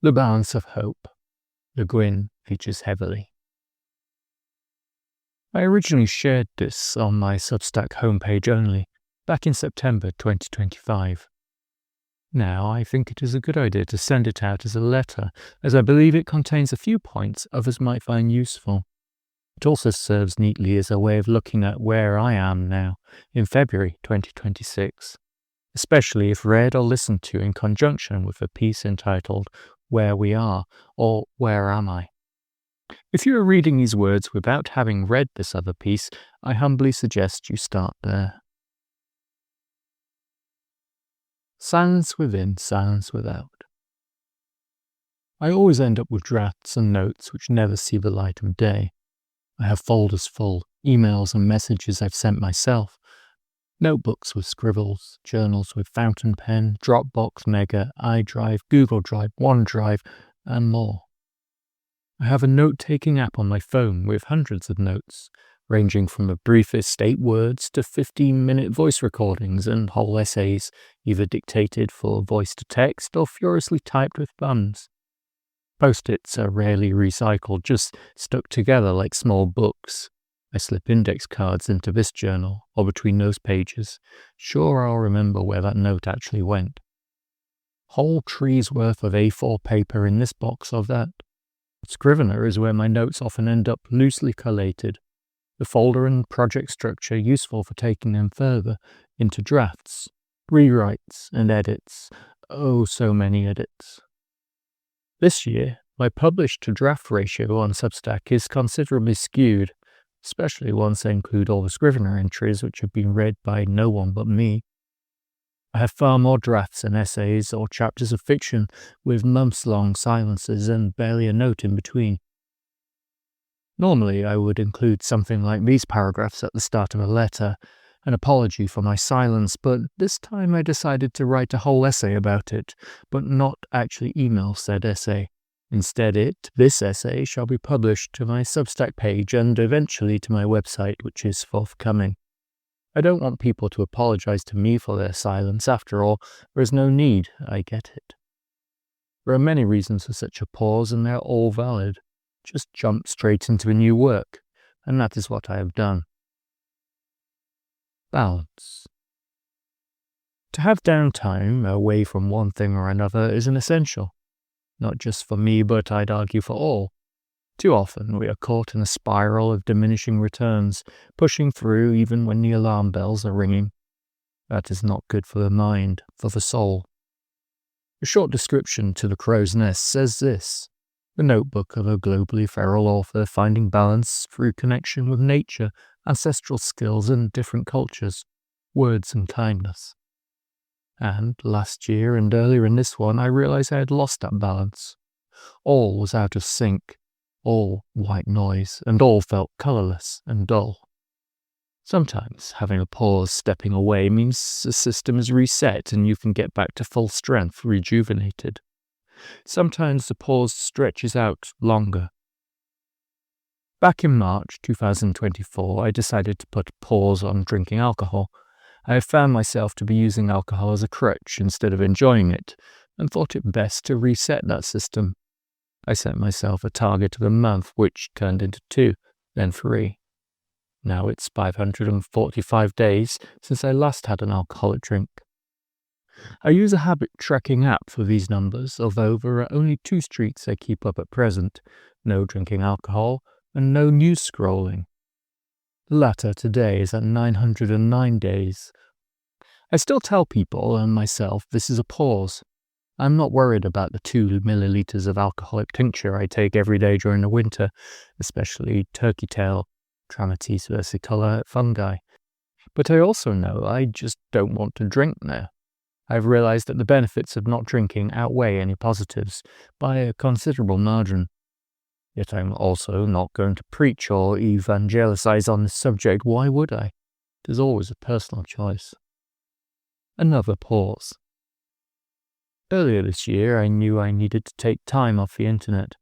The Balance of Hope. Le Guin features heavily. I originally shared this on my Substack homepage only, back in September 2025. Now I think it is a good idea to send it out as a letter, as I believe it contains a few points others might find useful. It also serves neatly as a way of looking at where I am now, in February 2026, especially if read or listened to in conjunction with a piece entitled Where We Are, or Where Am I? If you are reading these words without having read this other piece, I humbly suggest you start there. Silence within, silence without. I always end up with drafts and notes which never see the light of day. I have folders full, emails and messages I've sent myself, notebooks with scribbles, journals with fountain pen, Dropbox, Mega, iDrive, Google Drive, OneDrive, and more. I have a note-taking app on my phone with hundreds of notes, ranging from the briefest 8 words to 15-minute voice recordings and whole essays, either dictated for voice-to-text or furiously typed with thumbs. Post-its are rarely recycled, just stuck together like small books. I slip index cards into this journal, or between those pages. Sure, I'll remember where that note actually went. Whole trees worth of A4 paper in this box or that. Scrivener is where my notes often end up loosely collated. The folder and project structure useful for taking them further into drafts, rewrites, and edits. Oh, so many edits. This year, my published to draft ratio on Substack is considerably skewed, especially once I include all the Scrivener entries which have been read by no one but me. I have far more drafts and essays or chapters of fiction with months-long silences and barely a note in between. Normally, I would include something like these paragraphs at the start of a letter, an apology for my silence, but this time I decided to write a whole essay about it, but not actually email said essay. Instead, this essay, shall be published to my Substack page and eventually to my website, which is forthcoming. I don't want people to apologize to me for their silence. After all, there is no need, I get it. There are many reasons for such a pause, and they're all valid. Just jump straight into a new work, and that is what I have done. Balance. To have downtime away from one thing or another is an essential, not just for me, but I'd argue for all. Too often we are caught in a spiral of diminishing returns, pushing through even when the alarm bells are ringing. That is not good for the mind, for the soul. A short description to The Crow's Nest says this: the notebook of a globally feral author finding balance through connection with nature, ancestral skills and different cultures, words and kindness. And last year and earlier in this one, I realized I had lost that balance. All was out of sync. All white noise, and all felt colourless and dull. Sometimes having a pause, stepping away, means the system is reset and you can get back to full strength, rejuvenated. Sometimes the pause stretches out longer. Back in March 2024, I decided to put a pause on drinking alcohol. I have found myself to be using alcohol as a crutch instead of enjoying it, and thought it best to reset that system. I set myself a target of a month, which turned into 2, then 3. Now it's 545 days since I last had an alcoholic drink. I use a habit tracking app for these numbers, although there are only 2 streaks I keep up at present: no drinking alcohol and no news scrolling. The latter today is at 909 days. I still tell people and myself this is a pause. I'm not worried about the 2 milliliters of alcoholic tincture I take every day during the winter, especially turkey tail, Trametes versicolor fungi. But I also know I just don't want to drink now. I've realized that the benefits of not drinking outweigh any positives by a considerable margin. Yet I'm also not going to preach or evangelize on this subject. Why would I? There's always a personal choice. Another pause. Earlier this year, I knew I needed to take time off the internet,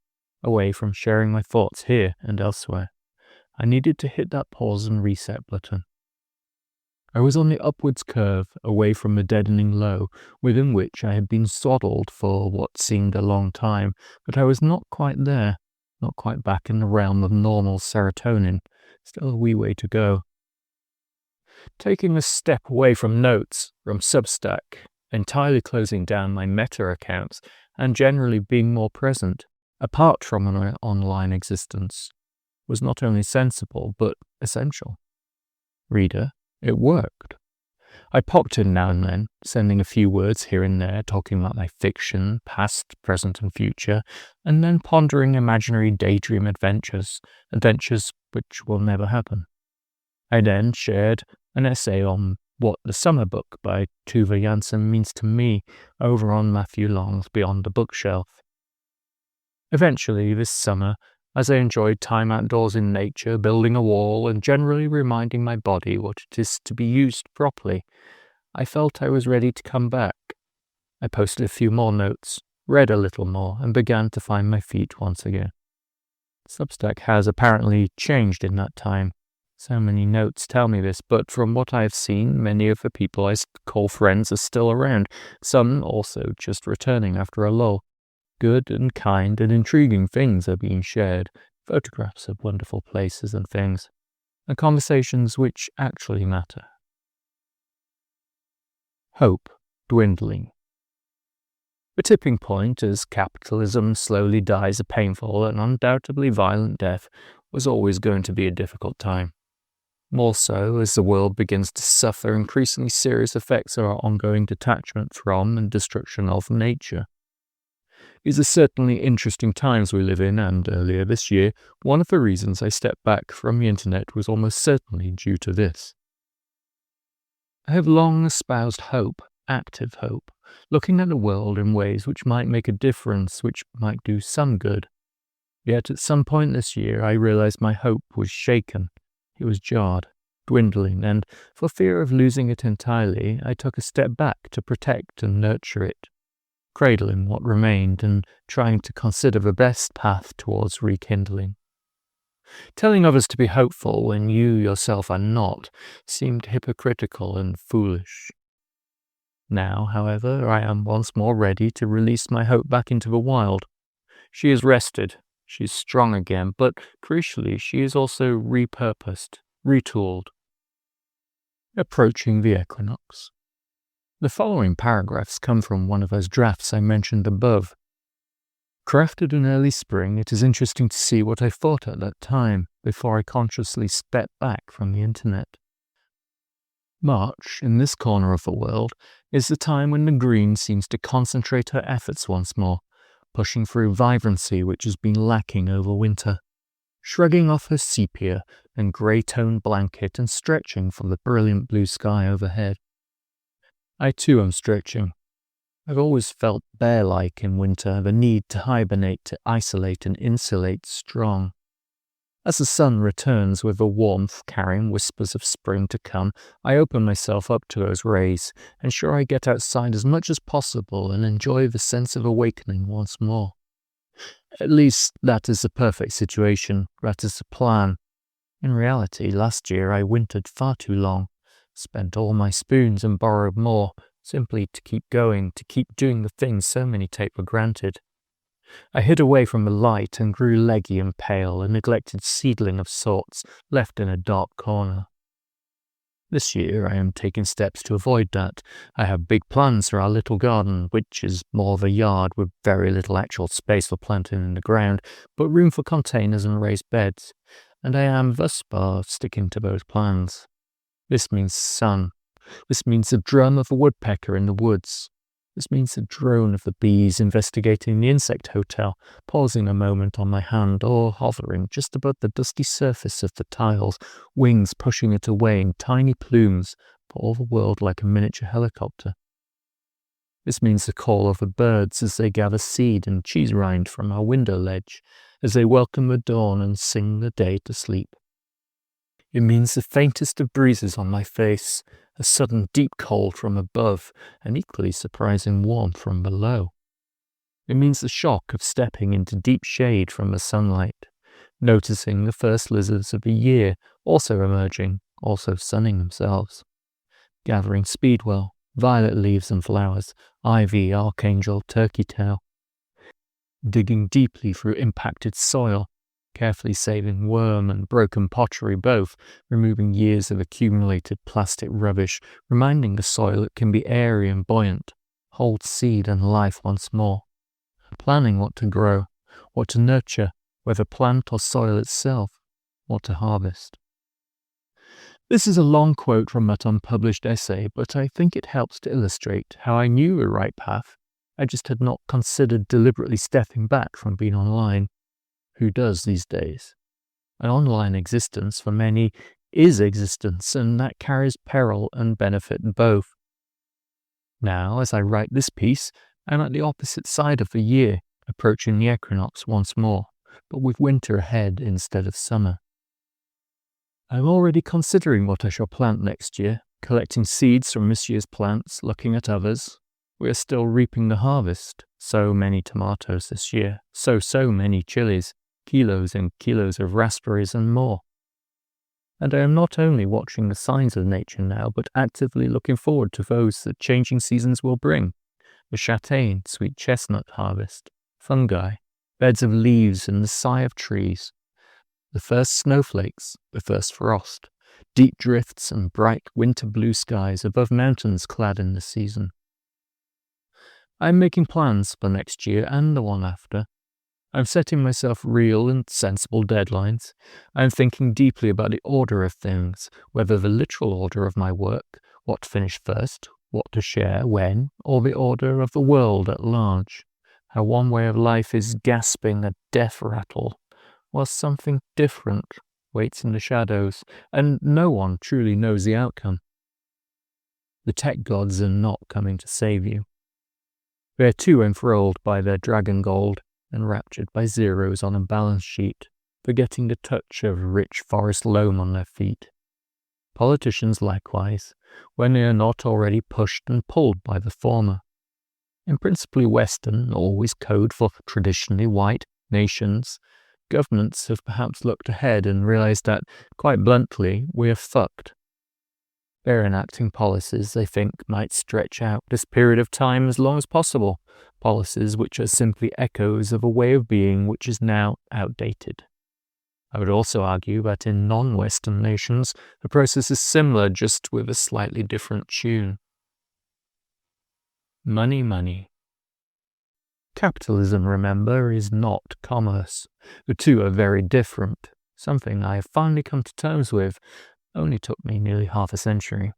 away from sharing my thoughts here and elsewhere. I needed to hit that pause and reset button. I was on the upwards curve, away from the deadening low, within which I had been swaddled for what seemed a long time, but I was not quite there, not quite back in the realm of normal serotonin. Still a wee way to go. Taking a step away from notes, from Substack, entirely closing down my meta accounts, and generally being more present, apart from an online existence, was not only sensible, but essential. Reader, it worked. I popped in now and then, sending a few words here and there, talking about my fiction, past, present, and future, and then pondering imaginary daydream adventures which will never happen. I then shared an essay on What the Summer Book by Tuva Janssen means to me over on Matthew Long's Beyond the Bookshelf. Eventually, this summer, as I enjoyed time outdoors in nature, building a wall, and generally reminding my body what it is to be used properly, I felt I was ready to come back. I posted a few more notes, read a little more, and began to find my feet once again. Substack has apparently changed in that time. So many notes tell me this, but from what I have seen, many of the people I call friends are still around, some also just returning after a lull. Good and kind and intriguing things are being shared, photographs of wonderful places and things, and conversations which actually matter. Hope dwindling. The tipping point as capitalism slowly dies a painful and undoubtedly violent death was always going to be a difficult time. More so as the world begins to suffer increasingly serious effects of our ongoing detachment from and destruction of nature. These are certainly interesting times we live in, and earlier this year, one of the reasons I stepped back from the internet was almost certainly due to this. I have long espoused hope, active hope, looking at the world in ways which might make a difference, which might do some good. Yet at some point this year, I realized my hope was shaken. It was jarred, dwindling, and for fear of losing it entirely, I took a step back to protect and nurture it, cradling what remained and trying to consider the best path towards rekindling. Telling others to be hopeful when you yourself are not seemed hypocritical and foolish. Now, however, I am once more ready to release my hope back into the wild. She is rested, she is strong again, but crucially she is also repurposed, retooled. Approaching the equinox. The following paragraphs come from one of those drafts I mentioned above. Crafted in early spring, it is interesting to see what I thought at that time, before I consciously stepped back from the internet. March, in this corner of the world, is the time when the green seems to concentrate her efforts once more, pushing through vibrancy which has been lacking over winter, shrugging off her sepia and grey-toned blanket and stretching for the brilliant blue sky overhead. I too am stretching. I've always felt bear-like in winter, the need to hibernate, to isolate and insulate strong. As the sun returns with the warmth carrying whispers of spring to come, I open myself up to those rays, ensure I get outside as much as possible and enjoy the sense of awakening once more. At least that is the perfect situation, that is the plan. In reality, last year I wintered far too long, spent all my spoons and borrowed more, simply to keep going, to keep doing the things so many take for granted. I hid away from the light and grew leggy and pale, a neglected seedling of sorts, left in a dark corner. This year I am taking steps to avoid that. I have big plans for our little garden, which is more of a yard with very little actual space for planting in the ground, but room for containers and raised beds, and I am thus far sticking to those plans. This means sun. This means the drum of a woodpecker in the woods. This means the drone of the bees investigating the insect hotel, pausing a moment on my hand or hovering just above the dusty surface of the tiles, wings pushing it away in tiny plumes, for all the world like a miniature helicopter. This means the call of the birds as they gather seed and cheese rind from our window ledge, as they welcome the dawn and sing the day to sleep. It means the faintest of breezes on my face, a sudden deep cold from above, an equally surprising warmth from below. It means the shock of stepping into deep shade from the sunlight, noticing the first lizards of the year also emerging, also sunning themselves. gathering speedwell, violet leaves and flowers, ivy, archangel, turkey tail. Digging deeply through impacted soil, carefully saving worm and broken pottery both, removing years of accumulated plastic rubbish, reminding the soil it can be airy and buoyant, hold seed and life once more. Planning what to grow, what to nurture, whether plant or soil itself, what to harvest. This is a long quote from that unpublished essay, but I think it helps to illustrate how I knew the right path. I just had not considered deliberately stepping back from being online. Who does these days? An online existence for many is existence, and that carries peril and benefit both. Now, as I write this piece, I'm at the opposite side of the year, approaching the equinox once more, but with winter ahead instead of summer. I'm already considering what I shall plant next year, collecting seeds from this year's plants, looking at others. We are still reaping the harvest. So many tomatoes this year, so many chilies, kilos and kilos of raspberries and more. And I am not only watching the signs of nature now, but actively looking forward to those that changing seasons will bring. The châtain, sweet chestnut harvest, fungi, beds of leaves and the sigh of trees. The first snowflakes, the first frost, deep drifts and bright winter blue skies above mountains clad in the season. I'm making plans for next year and the one after. I'm setting myself real and sensible deadlines. I'm thinking deeply about the order of things, whether the literal order of my work, what to finish first, what to share, when, or the order of the world at large. How one way of life is gasping a death rattle, while something different waits in the shadows, and no one truly knows the outcome. The tech gods are not coming to save you. They are too enthralled by their dragon gold, enraptured by zeros on a balance sheet, forgetting the touch of rich forest loam on their feet. Politicians likewise, when they are not already pushed and pulled by the former. In principally Western, always code for traditionally white nations, governments have perhaps looked ahead and realized that, quite bluntly, we are fucked. They're enacting policies they think might stretch out this period of time as long as possible, policies which are simply echoes of a way of being which is now outdated. I would also argue that in non-Western nations, the process is similar, just with a slightly different tune. Money, money. Capitalism, remember, is not commerce. The two are very different, something I have finally come to terms with. Only took me nearly half a century.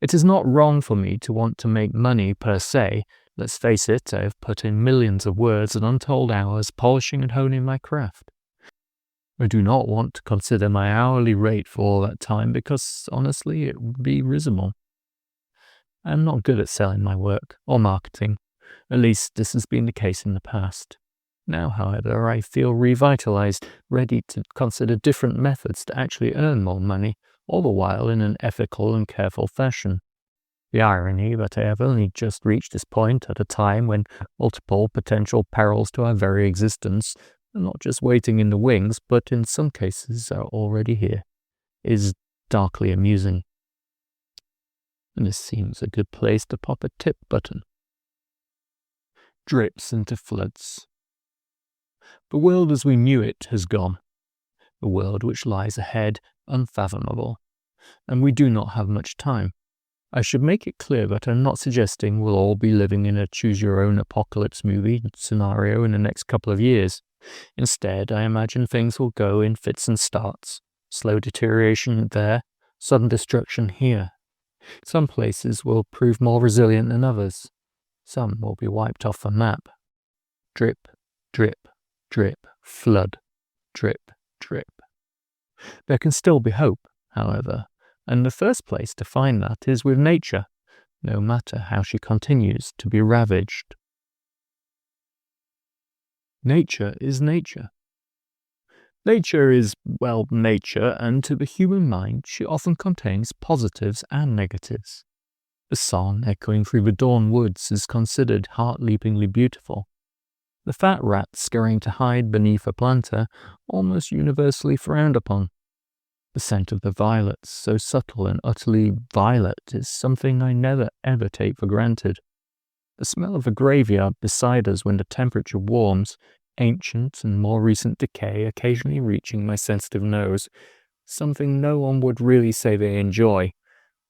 It is not wrong for me to want to make money per se. Let's face it, I have put in millions of words and untold hours polishing and honing my craft. I do not want to consider my hourly rate for all that time because, honestly, it would be risible. I am not good at selling my work or marketing. At least this has been the case in the past. Now, however, I feel revitalized, ready to consider different methods to actually earn more money, all the while in an ethical and careful fashion. The irony that I have only just reached this point at a time when multiple potential perils to our very existence are not just waiting in the wings, but in some cases are already here, is darkly amusing. And this seems a good place to pop a tip button. Drips into floods. The world as we knew it has gone. The world which lies ahead, unfathomable. And we do not have much time. I should make it clear that I'm not suggesting we'll all be living in a choose-your-own apocalypse movie scenario in the next couple of years. Instead, I imagine things will go in fits and starts. Slow deterioration there, sudden destruction here. Some places will prove more resilient than others. Some will be wiped off the map. Drip, drip, drip, flood, drip, drip. There can still be hope, however, and the first place to find that is with nature, no matter how she continues to be ravaged. Nature is nature. Nature is, well, nature, and to the human mind she often contains positives and negatives. The song echoing through the dawn woods is considered heart-leapingly beautiful. The fat rat scurrying to hide beneath a planter almost universally frowned upon. The scent of the violets, so subtle and utterly violet, is something I never ever take for granted. The smell of a graveyard beside us when the temperature warms, ancient and more recent decay occasionally reaching my sensitive nose, something no one would really say they enjoy.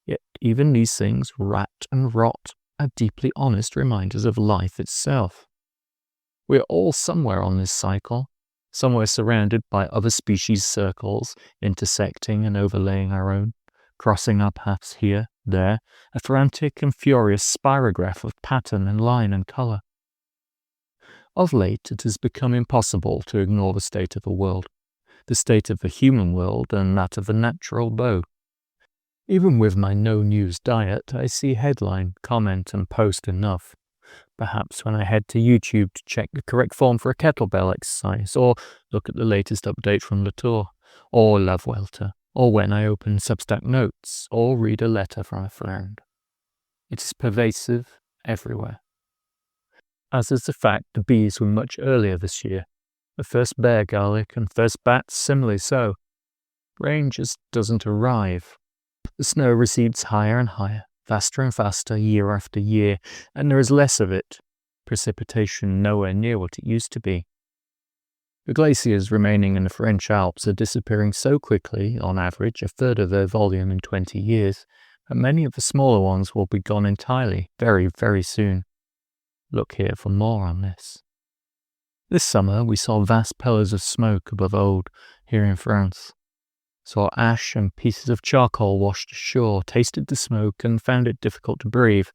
Yet even these things, rat and rot, are deeply honest reminders of life itself. We are all somewhere on this cycle, somewhere surrounded by other species' circles, intersecting and overlaying our own, crossing our paths here, there, a frantic and furious spirograph of pattern and line and colour. Of late, it has become impossible to ignore the state of the world, the state of the human world and that of the natural both. Even with my no-news diet, I see headline, comment and post enough. Perhaps when I head to YouTube to check the correct form for a kettlebell exercise, or look at the latest update from Latour, or Love Welter, or when I open Substack notes, or read a letter from a friend. It is pervasive everywhere. As is the fact the bees were much earlier this year, the first bear garlic and first bats similarly so. Rain just doesn't arrive. The snow recedes higher and higher, faster and faster year after year, and there is less of it, precipitation nowhere near what it used to be. The glaciers remaining in the French Alps are disappearing so quickly, on average a third of their volume in 20 years, that many of the smaller ones will be gone entirely, very, very soon. Look here for more on this. This summer we saw vast pillars of smoke above Aude, here in France. Saw ash and pieces of charcoal washed ashore, tasted the smoke and found it difficult to breathe,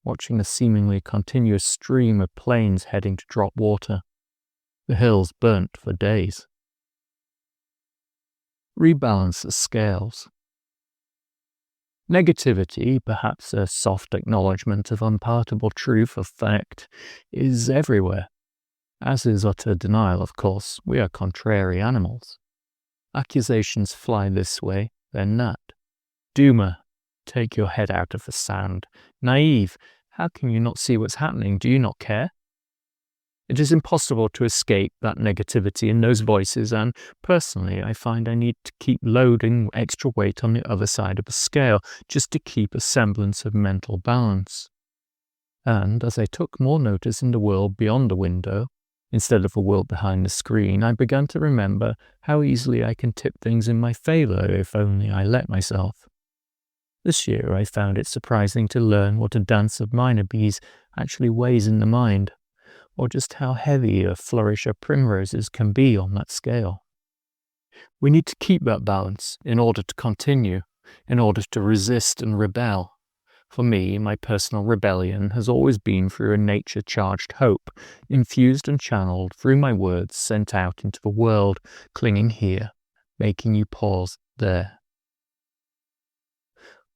watching the seemingly continuous stream of planes heading to drop water. The hills burnt for days. Rebalance the scales. Negativity, perhaps a soft acknowledgement of unpardonable truth of fact, is everywhere. As is utter denial, of course. We are contrary animals. Accusations fly this way, then that. Doomer, take your head out of the sand. Naive, how can you not see what's happening? Do you not care? It is impossible to escape that negativity in those voices, and personally I find I need to keep loading extra weight on the other side of the scale just to keep a semblance of mental balance. And as I took more notice in the world beyond the window, instead of the world behind the screen, I began to remember how easily I can tip things in my favour if only I let myself. This year I found it surprising to learn what a dance of minor bees actually weighs in the mind, or just how heavy a flourish of primroses can be on that scale. We need to keep that balance in order to continue, in order to resist and rebel. For me, my personal rebellion has always been through a nature-charged hope, infused and channeled through my words sent out into the world, clinging here, making you pause there.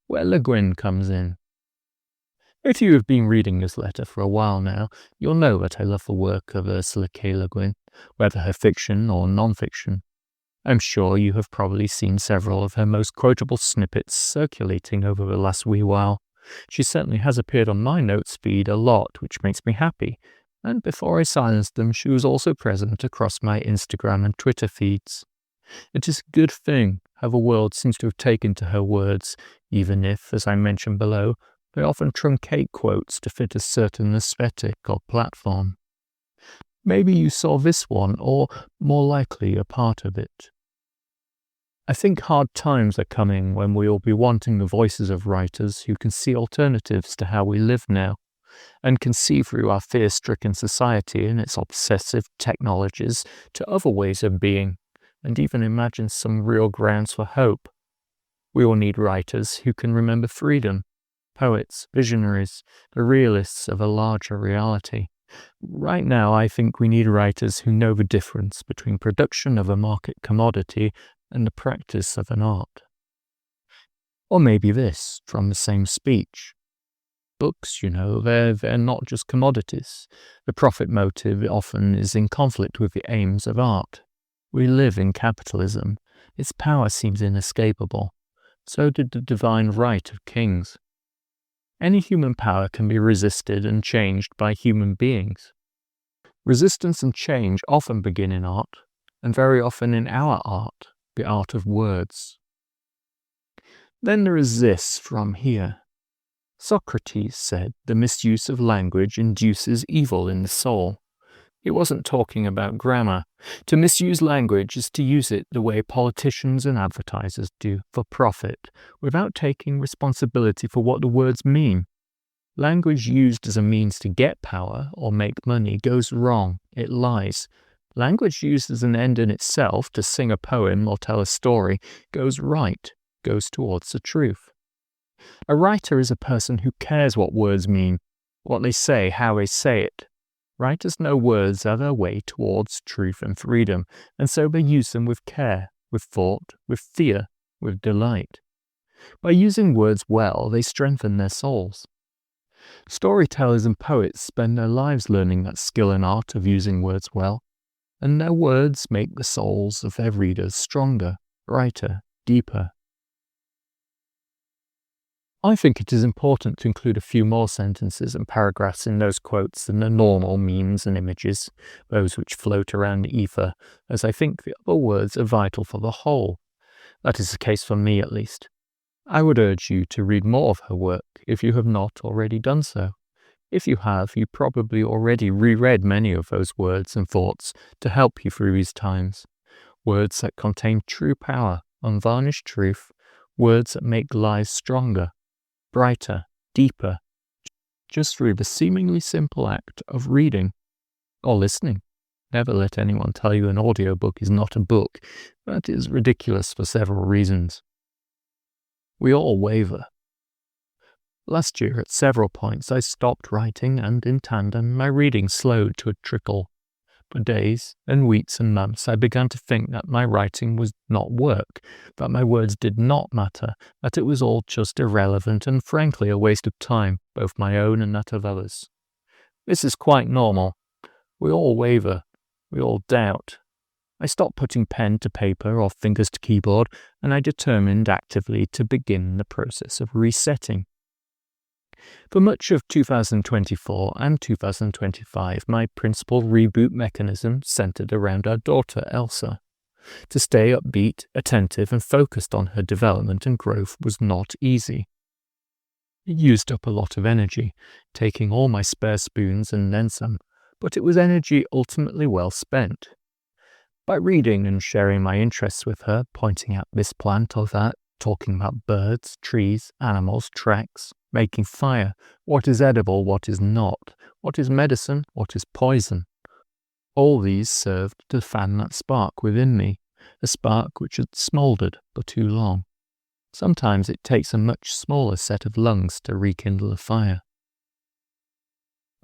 Where Le Guin comes in. If you have been reading this letter for a while now, you'll know that I love the work of Ursula K. Le Guin, whether her fiction or non-fiction. I'm sure you have probably seen several of her most quotable snippets circulating over the last wee while. She certainly has appeared on my notes feed a lot, which makes me happy, and before I silenced them, she was also present across my Instagram and Twitter feeds. It is a good thing how the world seems to have taken to her words, even if, as I mentioned below, they often truncate quotes to fit a certain aesthetic or platform. Maybe you saw this one, or more likely a part of it. I think hard times are coming when we will be wanting the voices of writers who can see alternatives to how we live now, and can see through our fear-stricken society and its obsessive technologies to other ways of being, and even imagine some real grounds for hope. We will need writers who can remember freedom, poets, visionaries, the realists of a larger reality. Right now, I think we need writers who know the difference between production of a market commodity and the practice of an art. Or maybe this, from the same speech. Books, they're not just commodities. The profit motive often is in conflict with the aims of art. We live in capitalism. Its power seems inescapable. So did the divine right of kings. Any human power can be resisted and changed by human beings. Resistance and change often begin in art, and very often in our art, the art of words. Then there is this from here. Socrates said the misuse of language induces evil in the soul. He wasn't talking about grammar. To misuse language is to use it the way politicians and advertisers do, for profit, without taking responsibility for what the words mean. Language used as a means to get power or make money goes wrong. It lies. Language used as an end in itself, to sing a poem or tell a story, goes right, goes towards the truth. A writer is a person who cares what words mean, what they say, how they say it. Writers know words are their way towards truth and freedom, and so they use them with care, with thought, with fear, with delight. By using words well, they strengthen their souls. Storytellers and poets spend their lives learning that skill and art of using words well, and their words make the souls of their readers stronger, brighter, deeper. I think it is important to include a few more sentences and paragraphs in those quotes than the normal memes and images, those which float around the ether, as I think the other words are vital for the whole. That is the case for me, at least. I would urge you to read more of her work if you have not already done so. If you have, you probably already reread many of those words and thoughts to help you through these times. Words that contain true power, unvarnished truth, words that make lives stronger, brighter, deeper, just through the seemingly simple act of reading or listening. Never let anyone tell you an audiobook is not a book. That is ridiculous for several reasons. We all waver. Last year, at several points, I stopped writing, and in tandem, my reading slowed to a trickle. For days and weeks and months, I began to think that my writing was not work, that my words did not matter, that it was all just irrelevant and frankly a waste of time, both my own and that of others. This is quite normal. We all waver. We all doubt. I stopped putting pen to paper or fingers to keyboard, and I determined actively to begin the process of resetting. For much of 2024 and 2025, my principal reboot mechanism centered around our daughter, Elsa. To stay upbeat, attentive, and focused on her development and growth was not easy. It used up a lot of energy, taking all my spare spoons and then some, but it was energy ultimately well spent. By reading and sharing my interests with her, pointing out this plant or that, talking about birds, trees, animals, tracks, making fire, what is edible, what is not, what is medicine, what is poison. All these served to fan that spark within me, a spark which had smouldered for too long. Sometimes it takes a much smaller set of lungs to rekindle a fire.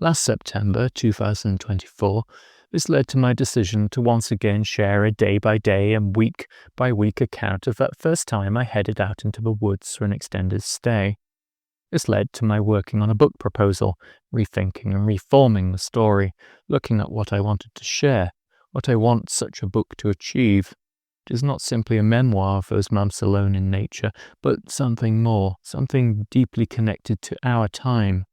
Last September 2024, this led to my decision to once again share a day-by-day and week-by-week account of that first time I headed out into the woods for an extended stay. This led to my working on a book proposal, rethinking and reforming the story, looking at what I wanted to share, what I want such a book to achieve. It is not simply a memoir of those months alone in nature, but something more, something deeply connected to our time.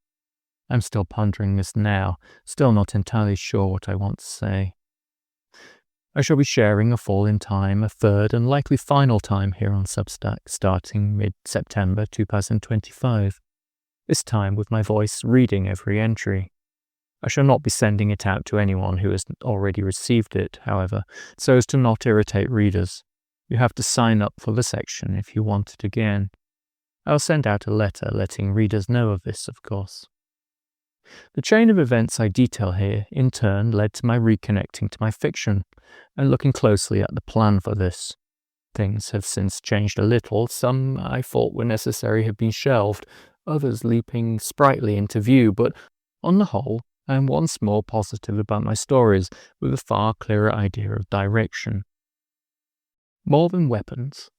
I'm still pondering this now, still not entirely sure what I want to say. I shall be sharing a fall in time, a third and likely final time here on Substack, starting mid-September 2025. This time with my voice reading every entry. I shall not be sending it out to anyone who has already received it, however, so as to not irritate readers. You have to sign up for the section if you want it again. I'll send out a letter letting readers know of this, of course. The chain of events I detail here, in turn, led to my reconnecting to my fiction, and looking closely at the plan for this. Things have since changed a little. Some I thought were necessary have been shelved, others leaping sprightly into view, but on the whole, I am once more positive about my stories, with a far clearer idea of direction. More than weapons.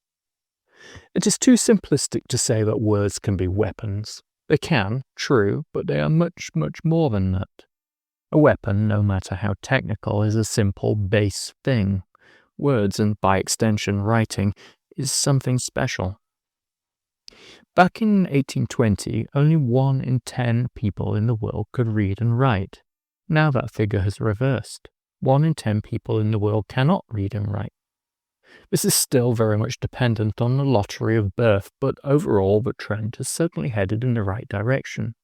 It is too simplistic to say that words can be weapons. They can, true, but they are much, much more than that. A weapon, no matter how technical, is a simple, base thing. Words, and by extension writing, is something special. Back in 1820, only 1 in 10 people in the world could read and write. Now that figure has reversed. 1 in 10 people in the world cannot read and write. This is still very much dependent on the lottery of birth, but overall the trend has certainly headed in the right direction.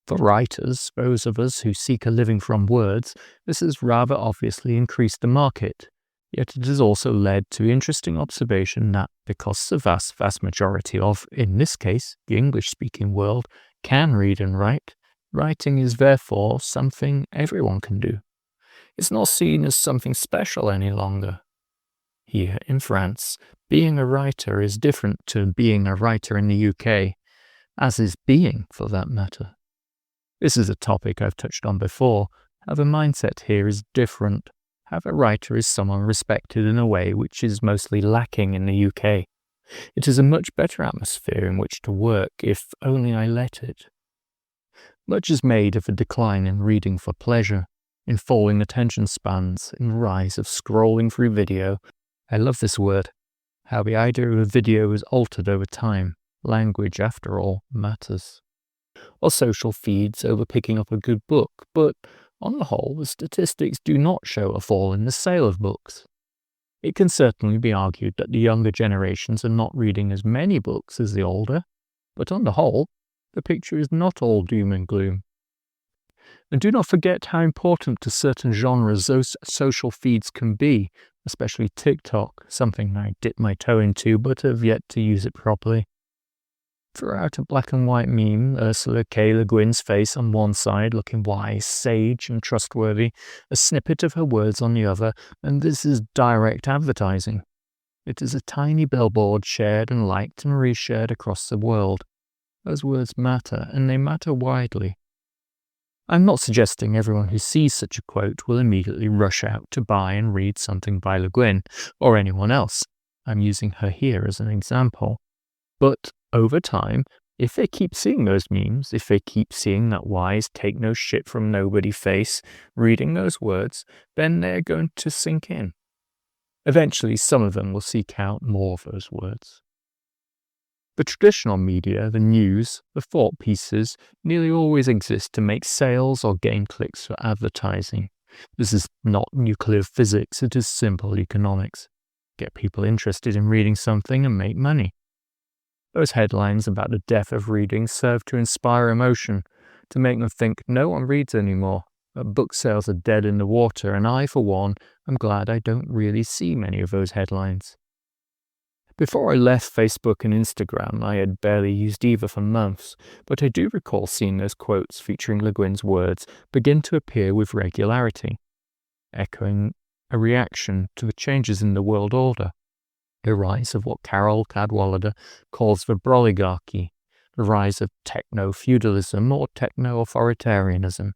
For writers, those of us who seek a living from words, this has rather obviously increased the market. Yet it has also led to the interesting observation that because the vast majority of, in this case, the English-speaking world, can read and write, writing is therefore something everyone can do. It's not seen as something special any longer. Here in France, being a writer is different to being a writer in the UK, as is being, for that matter. This is a topic I've touched on before, how the mindset here is different, how a writer is someone respected in a way which is mostly lacking in the UK. It is a much better atmosphere in which to work if only I let it. Much is made of a decline in reading for pleasure, in falling attention spans, in rise of scrolling through video. I love this word, how the idea of a video is altered over time. Language, after all, matters. Or social feeds over picking up a good book, but on the whole, the statistics do not show a fall in the sale of books. It can certainly be argued that the younger generations are not reading as many books as the older, but on the whole, the picture is not all doom and gloom. And do not forget how important to certain genres those social feeds can be, especially TikTok, something I dip my toe into but have yet to use it properly. Throw out a black and white meme, Ursula K. Le Guin's face on one side looking wise, sage and trustworthy, a snippet of her words on the other, and this is direct advertising. It is a tiny billboard shared and liked and reshared across the world. Those words matter, and they matter widely. I'm not suggesting everyone who sees such a quote will immediately rush out to buy and read something by Le Guin, or anyone else. I'm using her here as an example. But over time, if they keep seeing those memes, if they keep seeing that wise, take no shit from nobody face, reading those words, then they're going to sink in. Eventually, some of them will seek out more of those words. The traditional media, the news, the thought pieces, nearly always exist to make sales or gain clicks for advertising. This is not nuclear physics, it is simple economics. Get people interested in reading something and make money. Those headlines about the death of reading serve to inspire emotion, to make them think no one reads anymore, that book sales are dead in the water, and I, for one, am glad I don't really see many of those headlines. Before I left Facebook and Instagram, I had barely used either for months, but I do recall seeing those quotes featuring Le Guin's words begin to appear with regularity, echoing a reaction to the changes in the world order. The rise of what Carol Cadwallader calls the broligarchy, the rise of techno-feudalism or techno-authoritarianism.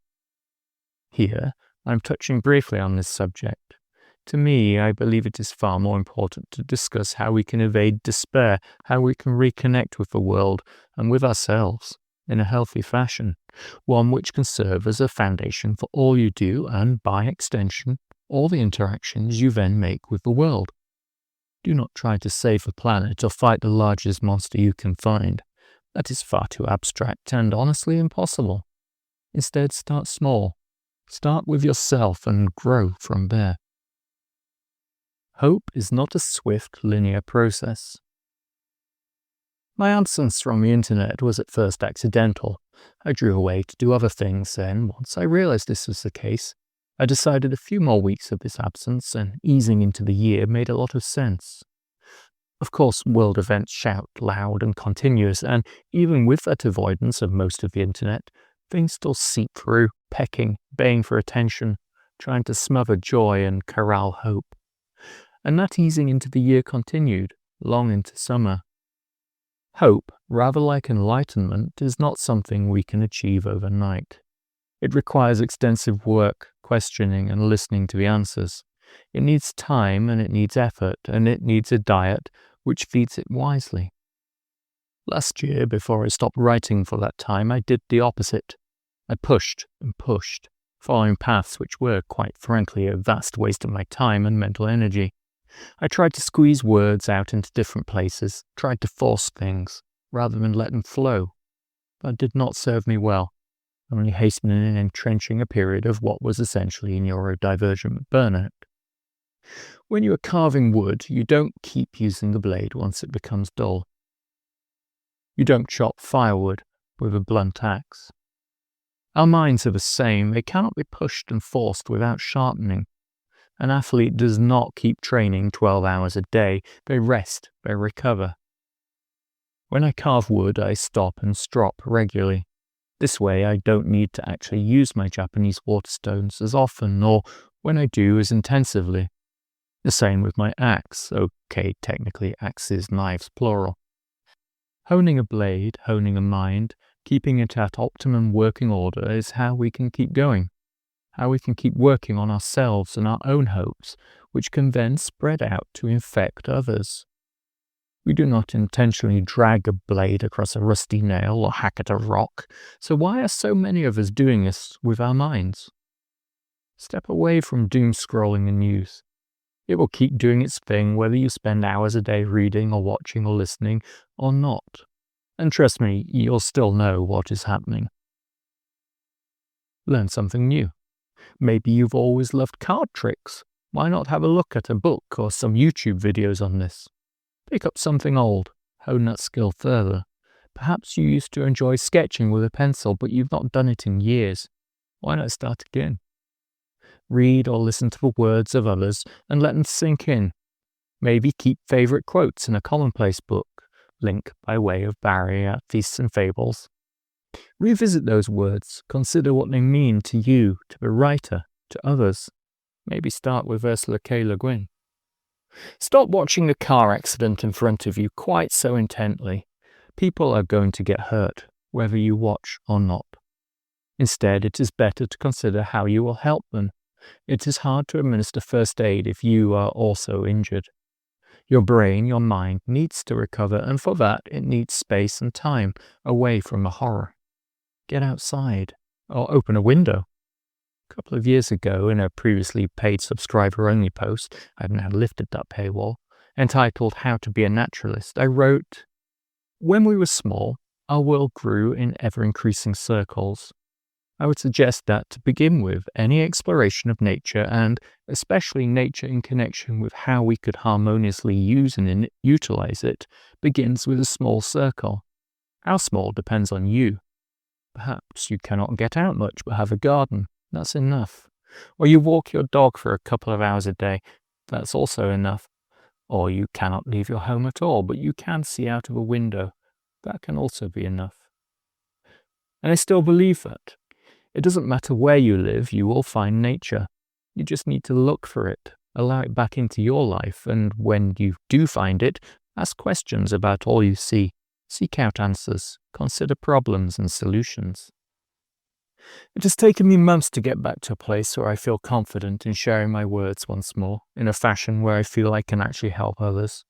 Here, I'm touching briefly on this subject. To me, I believe it is far more important to discuss how we can evade despair, how we can reconnect with the world and with ourselves in a healthy fashion, one which can serve as a foundation for all you do and, by extension, all the interactions you then make with the world. Do not try to save the planet or fight the largest monster you can find. That is far too abstract and honestly impossible. Instead, start small. Start with yourself and grow from there. Hope is not a swift, linear process. My absence from the internet was at first accidental. I drew away to do other things, then, once I realized this was the case, I decided a few more weeks of this absence and easing into the year made a lot of sense. Of course, world events shout loud and continuous, and even with that avoidance of most of the internet, things still seep through, pecking, baying for attention, trying to smother joy and corral hope. And that easing into the year continued, long into summer. Hope, rather like enlightenment, is not something we can achieve overnight. It requires extensive work, questioning and listening to the answers. It needs time and it needs effort and it needs a diet which feeds it wisely. Last year, before I stopped writing for that time, I did the opposite. I pushed and pushed, following paths which were, quite frankly, a vast waste of my time and mental energy. I tried to squeeze words out into different places, tried to force things, rather than let them flow. That did not serve me well, only hastening and entrenching a period of what was essentially neurodivergent burnout. When you are carving wood, you don't keep using the blade once it becomes dull. You don't chop firewood with a blunt axe. Our minds are the same. They cannot be pushed and forced without sharpening. An athlete does not keep training 12 hours a day. They rest, they recover. When I carve wood, I stop and strop regularly. This way, I don't need to actually use my Japanese waterstones as often, or when I do, as intensively. The same with my axe. Okay, technically axes, knives, plural. Honing a blade, honing a mind, keeping it at optimum working order is how we can keep going. How we can keep working on ourselves and our own hopes, which can then spread out to infect others. We do not intentionally drag a blade across a rusty nail or hack at a rock, so why are so many of us doing this with our minds? Step away from doom-scrolling the news. It will keep doing its thing whether you spend hours a day reading or watching or listening or not. And trust me, you'll still know what is happening. Learn something new. Maybe you've always loved card tricks. Why not have a look at a book or some YouTube videos on this? Pick up something old, hone that skill further. Perhaps you used to enjoy sketching with a pencil, but you've not done it in years. Why not start again? Read or listen to the words of others and let them sink in. Maybe keep favourite quotes in a commonplace book, link by way of Barry at Feasts and Fables. Revisit those words, consider what they mean to you, to the writer, to others. Maybe start with Ursula K. Le Guin. Stop watching a car accident in front of you quite so intently. People are going to get hurt, whether you watch or not. Instead, it is better to consider how you will help them. It is hard to administer first aid if you are also injured. Your brain, your mind, needs to recover, and for that, it needs space and time away from the horror. Get outside, or open a window. A couple of years ago, in a previously paid subscriber-only post, I've now lifted that paywall, entitled How to Be a Naturalist, I wrote, "When we were small, our world grew in ever-increasing circles. I would suggest that, to begin with, any exploration of nature, and especially nature in connection with how we could harmoniously use and utilize it, begins with a small circle. How small depends on you. Perhaps you cannot get out much but have a garden. That's enough. Or you walk your dog for a couple of hours a day. That's also enough. Or you cannot leave your home at all, but you can see out of a window. That can also be enough." And I still believe that. It doesn't matter where you live, you will find nature. You just need to look for it, allow it back into your life, and when you do find it, ask questions about all you see. Seek out answers. Consider problems and solutions. It has taken me months to get back to a place where I feel confident in sharing my words once more, in a fashion where I feel I can actually help others.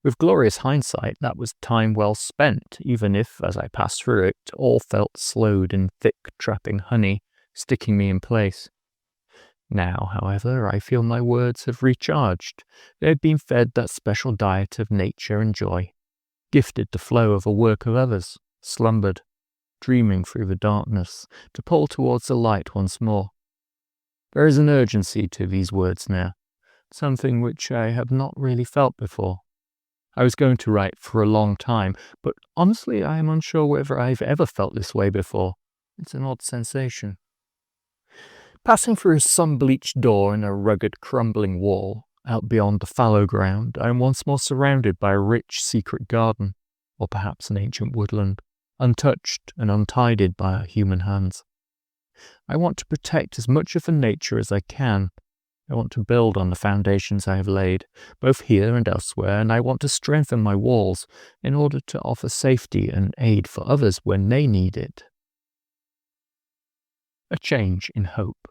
With glorious hindsight, that was time well spent, even if, as I passed through it, all felt slowed in thick, trapping honey, sticking me in place. Now, however, I feel my words have recharged. They have been fed that special diet of nature and joy, gifted the flow of a work of others, slumbered, dreaming through the darkness, to pull towards the light once more. There is an urgency to these words now, something which I have not really felt before. I was going to write for a long time, but honestly I am unsure whether I've ever felt this way before. It's an odd sensation. Passing through a sun-bleached door in a rugged, crumbling wall, out beyond the fallow ground, I am once more surrounded by a rich, secret garden, or perhaps an ancient woodland, untouched and untidied by our human hands. I want to protect as much of the nature as I can. I want to build on the foundations I have laid, both here and elsewhere, and I want to strengthen my walls in order to offer safety and aid for others when they need it. A change in hope.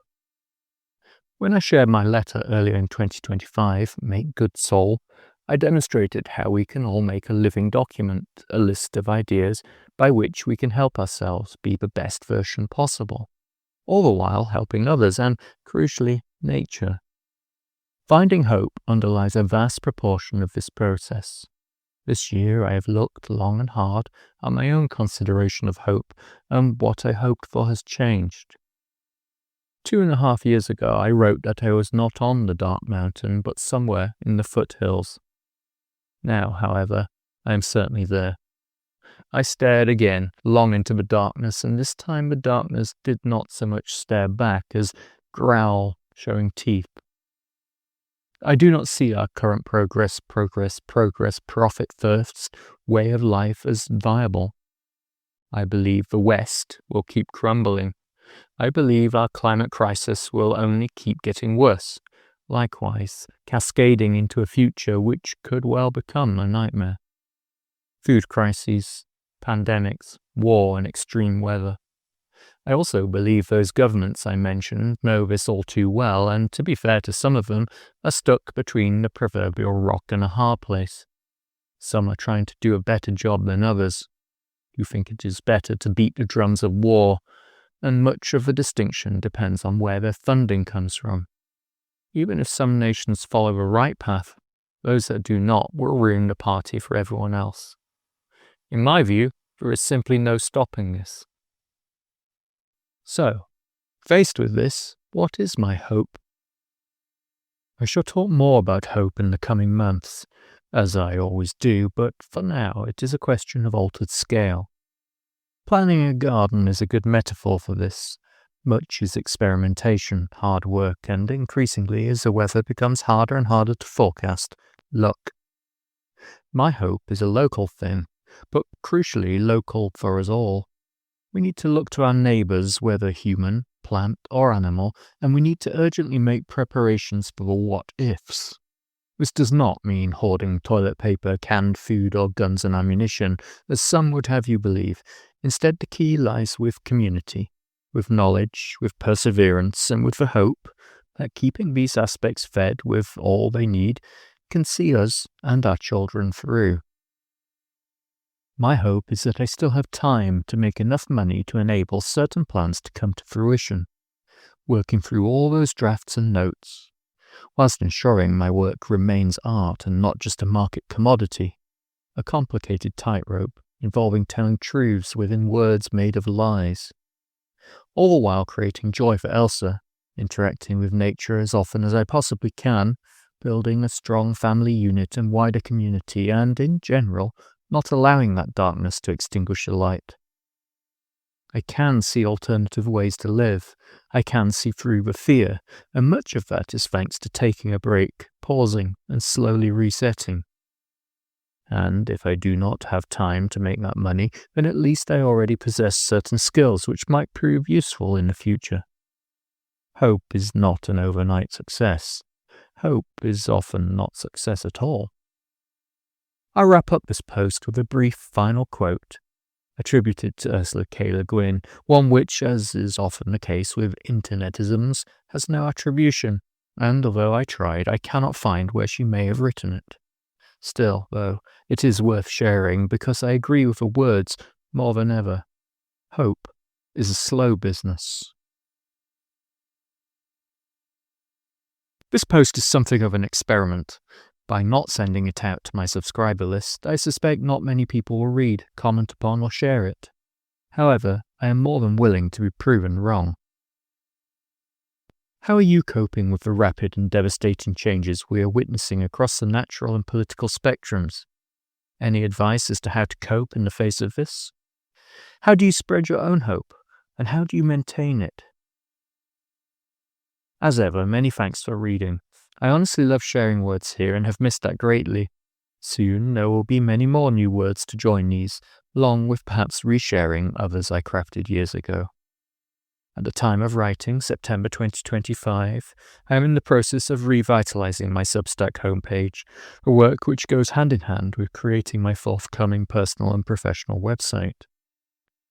When I shared my letter earlier in 2025, Make Good Soul, I demonstrated how we can all make a living document, a list of ideas by which we can help ourselves be the best version possible, all the while helping others and, crucially, nature. Finding hope underlies a vast proportion of this process. This year I have looked long and hard at my own consideration of hope, and what I hoped for has changed. 2.5 years ago, I wrote that I was not on the dark mountain, but somewhere in the foothills. Now, however, I am certainly there. I stared again, long into the darkness, and this time the darkness did not so much stare back as growl, showing teeth. I do not see our current progress, profit-first way of life as viable. I believe the West will keep crumbling. I believe our climate crisis will only keep getting worse, likewise cascading into a future which could well become a nightmare. Food crises, pandemics, war and extreme weather. I also believe those governments I mentioned know this all too well, and to be fair to some of them, are stuck between the proverbial rock and a hard place. Some are trying to do a better job than others, who think it is better to beat the drums of war, and much of the distinction depends on where their funding comes from. Even if some nations follow the right path, those that do not will ruin the party for everyone else. In my view, there is simply no stopping this. So, faced with this, what is my hope? I shall talk more about hope in the coming months, as I always do, but for now it is a question of altered scale. Planning a garden is a good metaphor for this. Much is experimentation, hard work, and increasingly, as the weather becomes harder and harder to forecast, luck. My hope is a local thing, but crucially local for us all. We need to look to our neighbours, whether human, plant, or animal, and we need to urgently make preparations for the what-ifs. This does not mean hoarding toilet paper, canned food, or guns and ammunition, as some would have you believe. Instead, the key lies with community, with knowledge, with perseverance, and with the hope that keeping these aspects fed with all they need can see us and our children through. My hope is that I still have time to make enough money to enable certain plans to come to fruition, working through all those drafts and notes, whilst ensuring my work remains art and not just a market commodity, a complicated tightrope involving telling truths within words made of lies, all the while creating joy for Elsa, interacting with nature as often as I possibly can, building a strong family unit and wider community, and, in general, not allowing that darkness to extinguish the light. I can see alternative ways to live. I can see through the fear, and much of that is thanks to taking a break, pausing, and slowly resetting. And if I do not have time to make that money, then at least I already possess certain skills which might prove useful in the future. Hope is not an overnight success. Hope is often not success at all. I wrap up this post with a brief final quote, attributed to Ursula K. Le Guin, one which, as is often the case with internetisms, has no attribution, and although I tried, I cannot find where she may have written it. Still, though, it is worth sharing because I agree with the words more than ever. Hope is a slow business. This post is something of an experiment. By not sending it out to my subscriber list, I suspect not many people will read, comment upon, or share it. However, I am more than willing to be proven wrong. How are you coping with the rapid and devastating changes we are witnessing across the natural and political spectrums? Any advice as to how to cope in the face of this? How do you spread your own hope, and how do you maintain it? As ever, many thanks for reading. I honestly love sharing words here and have missed that greatly. Soon there will be many more new words to join these, along with perhaps resharing others I crafted years ago. At the time of writing, September 2025, I am in the process of revitalizing my Substack homepage, a work which goes hand in hand with creating my forthcoming personal and professional website.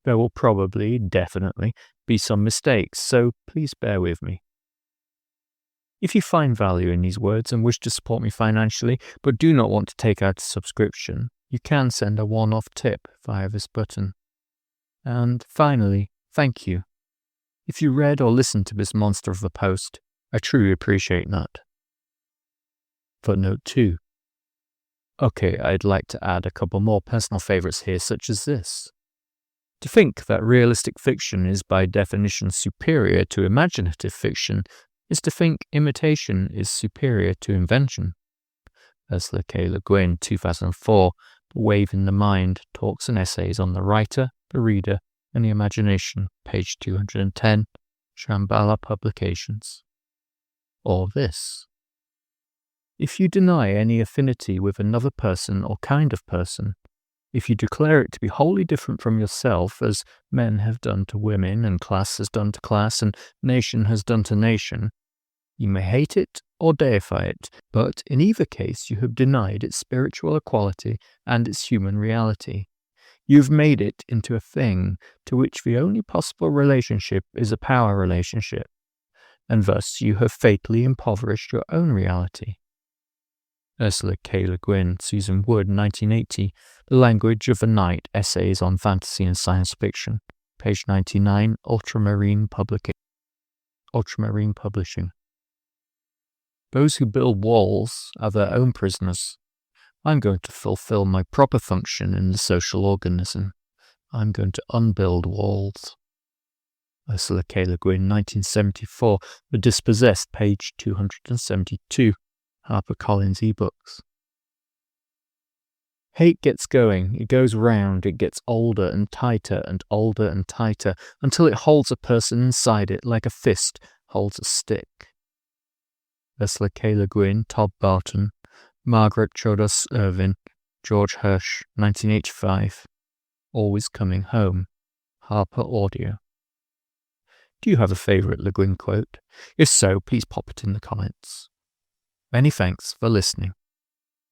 There will probably, definitely, be some mistakes, so please bear with me. If you find value in these words and wish to support me financially, but do not want to take out a subscription, you can send a one-off tip via this button. And finally, thank you. If you read or listened to this monster of a post, I truly appreciate that. Footnote 2. Okay, I'd like to add a couple more personal favorites here, such as this. To think that realistic fiction is by definition superior to imaginative fiction is to think imitation is superior to invention. Ursula K. Le Guin, 2004, Wave in the Mind, Talks and Essays on the Writer, the Reader, and the Imagination, page 210, Shambhala Publications. Or this. If you deny any affinity with another person or kind of person, if you declare it to be wholly different from yourself, as men have done to women, and class has done to class, and nation has done to nation, you may hate it or deify it, but in either case you have denied its spiritual equality and its human reality. You've made it into a thing to which the only possible relationship is a power relationship, and thus you have fatally impoverished your own reality. Ursula K. Le Guin, Susan Wood, 1980, The Language of the Night, Essays on Fantasy and Science Fiction, page 99, Ultramarine Publishing. Those who build walls are their own prisoners. I'm going to fulfill my proper function in the social organism. I'm going to unbuild walls. Ursula K. Le Guin, 1974, The Dispossessed, page 272, HarperCollins eBooks. Hate gets going, it goes round, it gets older and tighter until it holds a person inside it like a fist holds a stick. Ursula K. Le Guin, Todd Barton, Margaret Chodos Irvin, George Hirsch, 1985. Always Coming Home. Harper Audio. Do you have a favourite Le Guin quote? If so, please pop it in the comments. Many thanks for listening.